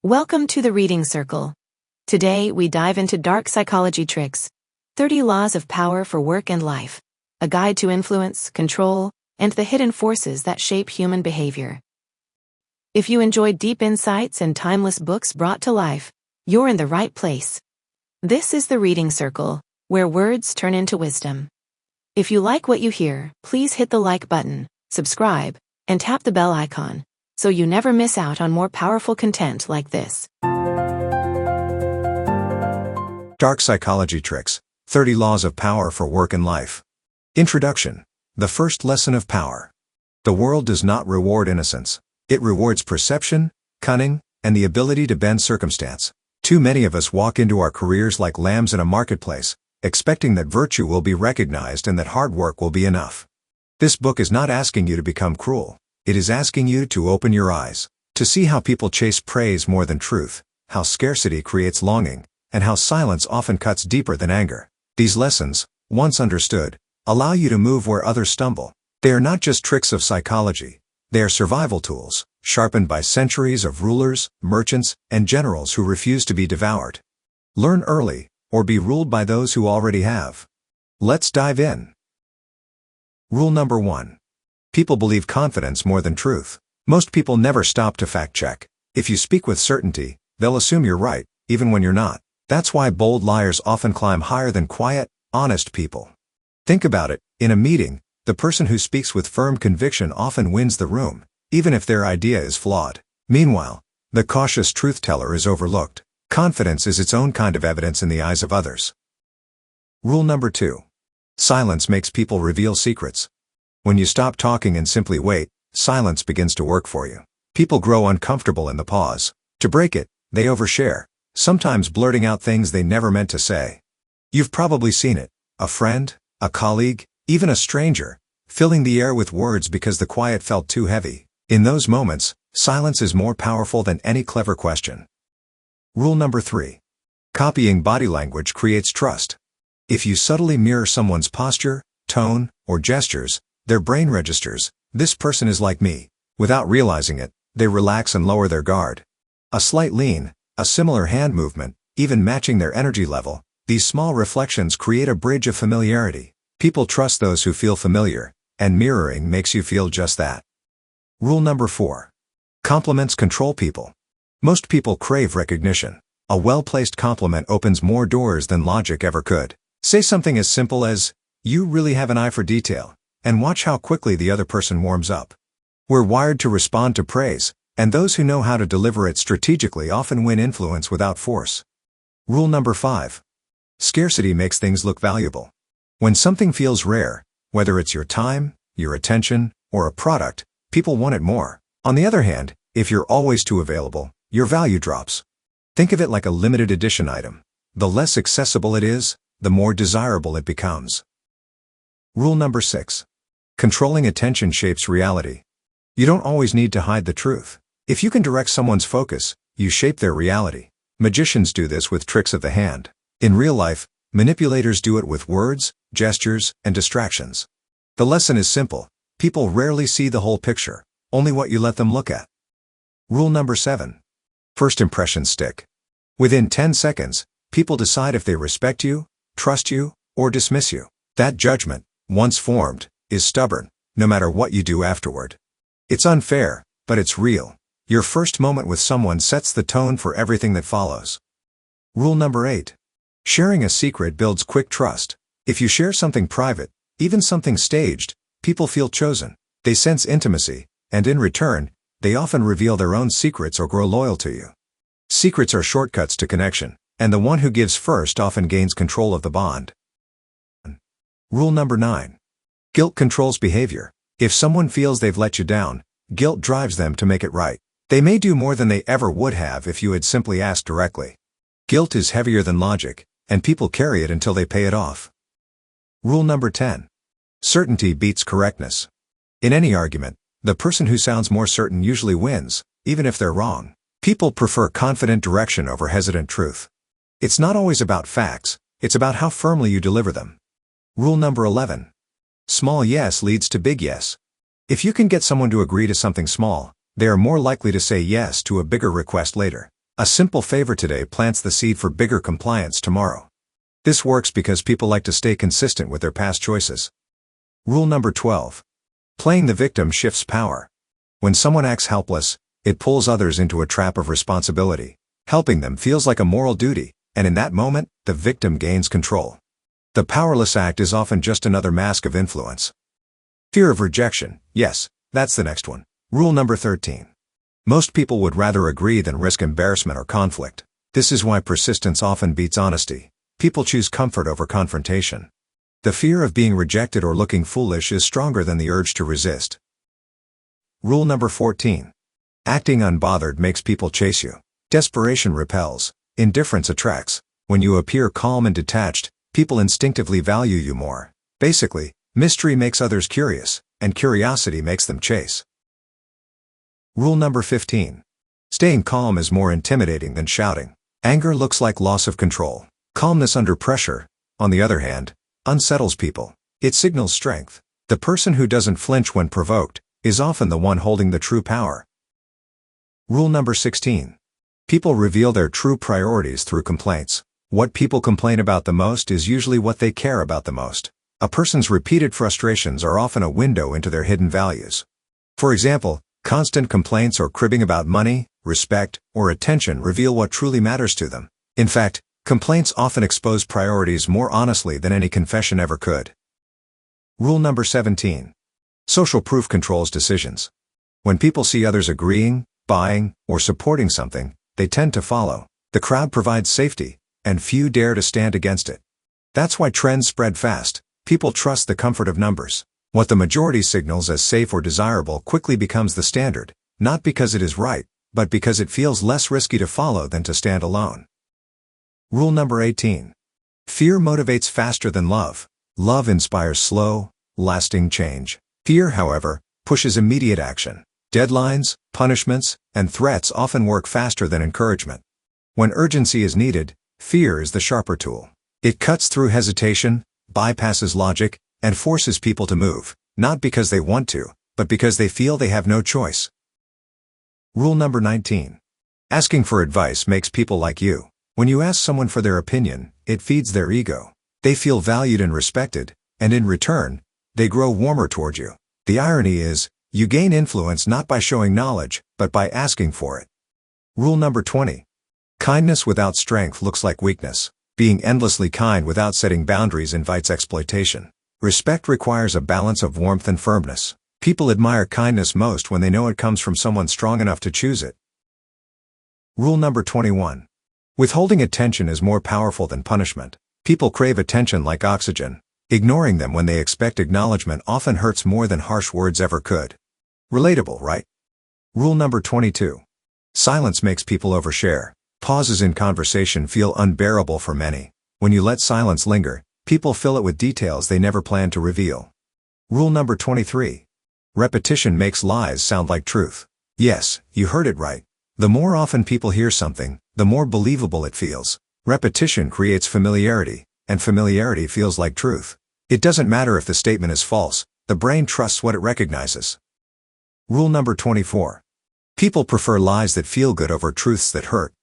Welcome to the Reading Circle. Today we dive into dark psychology tricks, 30 laws of power for work and life, a guide to influence, control, and the hidden forces that shape human behavior. If you enjoy deep insights and timeless books brought to life, you're in the right place. This is the Reading Circle, where words turn into wisdom. If you like what you hear, please hit the like button, subscribe, and tap the bell icon, so you never miss out on more powerful content like this. Dark Psychology Tricks, 30 Laws of Power for Work and Life. Introduction. The first lesson of power. The world does not reward innocence. It rewards perception, cunning, and the ability to bend circumstance. Too many of us walk into our careers like lambs in a marketplace, expecting that virtue will be recognized and that hard work will be enough. This book is not asking you to become cruel. It is asking you to open your eyes, to see how people chase praise more than truth, how scarcity creates longing, and how silence often cuts deeper than anger. These lessons, once understood, allow you to move where others stumble. They are not just tricks of psychology. They are survival tools, sharpened by centuries of rulers, merchants, and generals who refuse to be devoured. Learn early, or be ruled by those who already have. Let's dive in. Rule number 1. People believe confidence more than truth. Most people never stop to fact-check. If you speak with certainty, they'll assume you're right, even when you're not. That's why bold liars often climb higher than quiet, honest people. Think about it. In a meeting, the person who speaks with firm conviction often wins the room, even if their idea is flawed. Meanwhile, the cautious truth-teller is overlooked. Confidence is its own kind of evidence in the eyes of others. Rule number 2. Silence makes people reveal secrets. When you stop talking and simply wait, silence begins to work for you. People grow uncomfortable in the pause. To break it, they overshare, sometimes blurting out things they never meant to say. You've probably seen it. A friend, a colleague, even a stranger, filling the air with words because the quiet felt too heavy. In those moments, silence is more powerful than any clever question. Rule number 3. Copying body language creates trust. If you subtly mirror someone's posture, tone, or gestures, their brain registers, "This person is like me." Without realizing it, they relax and lower their guard. A slight lean, a similar hand movement, even matching their energy level, these small reflections create a bridge of familiarity. People trust those who feel familiar, and mirroring makes you feel just that. Rule number 4. Compliments control people. Most people crave recognition. A well-placed compliment opens more doors than logic ever could. Say something as simple as, "You really have an eye for detail," and watch how quickly the other person warms up. We're wired to respond to praise, and those who know how to deliver it strategically often win influence without force. Rule number 5. Scarcity makes things look valuable. When something feels rare, whether it's your time, your attention, or a product, people want it more. On the other hand, if you're always too available, your value drops. Think of it like a limited edition item. The less accessible it is, the more desirable it becomes. Rule number 6. Controlling attention shapes reality. You don't always need to hide the truth. If you can direct someone's focus, you shape their reality. Magicians do this with tricks of the hand. In real life, manipulators do it with words, gestures, and distractions. The lesson is simple. People rarely see the whole picture, only what you let them look at. Rule number 7. First impressions stick. Within 10 seconds, people decide if they respect you, trust you, or dismiss you. That judgment, once formed, is stubborn, no matter what you do afterward. It's unfair, but it's real. Your first moment with someone sets the tone for everything that follows. Rule number 8. Sharing a secret builds quick trust. If you share something private, even something staged, people feel chosen. They sense intimacy, and in return, they often reveal their own secrets or grow loyal to you. Secrets are shortcuts to connection, and the one who gives first often gains control of the bond. Rule number 9. Guilt controls behavior. If someone feels they've let you down, guilt drives them to make it right. They may do more than they ever would have if you had simply asked directly. Guilt is heavier than logic, and people carry it until they pay it off. Rule number 10. Certainty beats correctness. In any argument, the person who sounds more certain usually wins, even if they're wrong. People prefer confident direction over hesitant truth. It's not always about facts, it's about how firmly you deliver them. Rule number 11. Small yes leads to big yes. If you can get someone to agree to something small, they are more likely to say yes to a bigger request later. A simple favor today plants the seed for bigger compliance tomorrow. This works because people like to stay consistent with their past choices. Rule number 12. Playing the victim shifts power. When someone acts helpless, it pulls others into a trap of responsibility. Helping them feels like a moral duty, and in that moment, the victim gains control. The powerless act is often just another mask of influence. Fear of rejection. Yes, that's the next one. Rule number 13. Most people would rather agree than risk embarrassment or conflict. This is why persistence often beats honesty. People choose comfort over confrontation. The fear of being rejected or looking foolish is stronger than the urge to resist. Rule number 14. Acting unbothered makes people chase you. Desperation repels. Indifference attracts. When you appear calm and detached, people instinctively value you more. Basically, mystery makes others curious, and curiosity makes them chase. Rule number 15. Staying calm is more intimidating than shouting. Anger looks like loss of control. Calmness under pressure, on the other hand, unsettles people. It signals strength. The person who doesn't flinch when provoked is often the one holding the true power. Rule number 16. People reveal their true priorities through complaints. What people complain about the most is usually what they care about the most. A person's repeated frustrations are often a window into their hidden values. For example, constant complaints or cribbing about money, respect, or attention reveal what truly matters to them. In fact, complaints often expose priorities more honestly than any confession ever could. Rule number 17. Social proof controls decisions. When people see others agreeing, buying, or supporting something, they tend to follow. The crowd provides safety, and few dare to stand against it. That's why trends spread fast. People trust the comfort of numbers. What the majority signals as safe or desirable quickly becomes the standard, not because it is right, but because it feels less risky to follow than to stand alone. Rule number 18. Fear motivates faster than love. Love inspires slow, lasting change. Fear, however, pushes immediate action. Deadlines, punishments, and threats often work faster than encouragement. When urgency is needed, fear is the sharper tool. It cuts through hesitation, bypasses logic, and forces people to move, not because they want to, but because they feel they have no choice. Rule number 19. Asking for advice makes people like you. When you ask someone for their opinion, it feeds their ego. They feel valued and respected, and in return, they grow warmer toward you. The irony is, you gain influence not by showing knowledge, but by asking for it. Rule number 20. Kindness without strength looks like weakness. Being endlessly kind without setting boundaries invites exploitation. Respect requires a balance of warmth and firmness. People admire kindness most when they know it comes from someone strong enough to choose it. Rule number 21. Withholding attention is more powerful than punishment. People crave attention like oxygen. Ignoring them when they expect acknowledgement often hurts more than harsh words ever could. Relatable, right? Rule number 22. Silence makes people overshare. Pauses in conversation feel unbearable for many. When you let silence linger, people fill it with details they never planned to reveal. Rule number 23. Repetition makes lies sound like truth. Yes, you heard it right. The more often people hear something, the more believable it feels. Repetition creates familiarity, and familiarity feels like truth. It doesn't matter if the statement is false, the brain trusts what it recognizes. Rule number 24. People prefer lies that feel good over truths that hurt.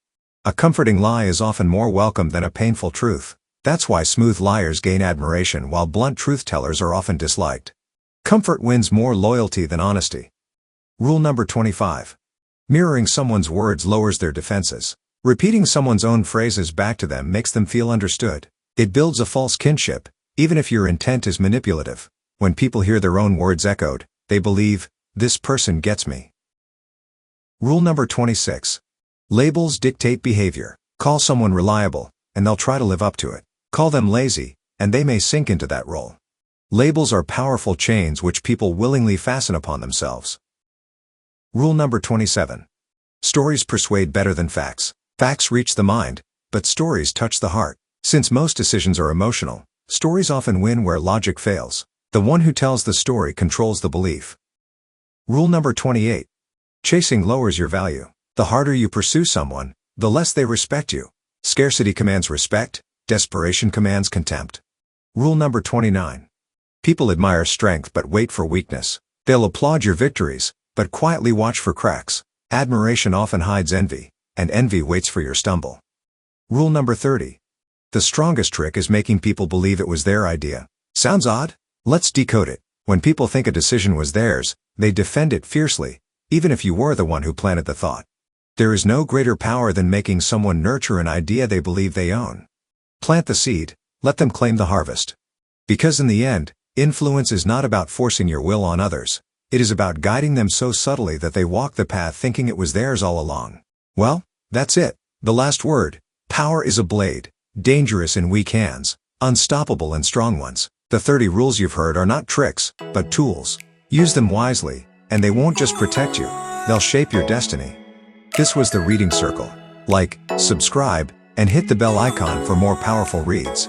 A comforting lie is often more welcome than a painful truth. That's why smooth liars gain admiration while blunt truth-tellers are often disliked. Comfort wins more loyalty than honesty. Rule number 25. Mirroring someone's words lowers their defenses. Repeating someone's own phrases back to them makes them feel understood. It builds a false kinship, even if your intent is manipulative. When people hear their own words echoed, they believe, "This person gets me." Rule number 26. Labels dictate behavior. Call someone reliable, and they'll try to live up to it. Call them lazy, and they may sink into that role. Labels are powerful chains which people willingly fasten upon themselves. Rule number 27. Stories persuade better than facts. Facts reach the mind, but stories touch the heart. Since most decisions are emotional, stories often win where logic fails. The one who tells the story controls the belief. Rule number 28. Chasing lowers your value. The harder you pursue someone, the less they respect you. Scarcity commands respect, desperation commands contempt. Rule number 29. People admire strength but wait for weakness. They'll applaud your victories, but quietly watch for cracks. Admiration often hides envy. and envy waits for your stumble. Rule number 30. The strongest trick is making people believe it was their idea. Sounds odd? Let's decode it. When people think a decision was theirs, they defend it fiercely, even if you were the one who planted the thought. There is no greater power than making someone nurture an idea they believe they own. Plant the seed, let them claim the harvest. Because in the end, influence is not about forcing your will on others. It is about guiding them so subtly that they walk the path thinking it was theirs all along. Well, that's it. The last word. Power is a blade, dangerous in weak hands, unstoppable in strong ones. The 30 rules you've heard are not tricks, but tools. Use them wisely, and they won't just protect you, they'll shape your destiny. This was the Reading Circle. Like, subscribe, and hit the bell icon for more powerful reads.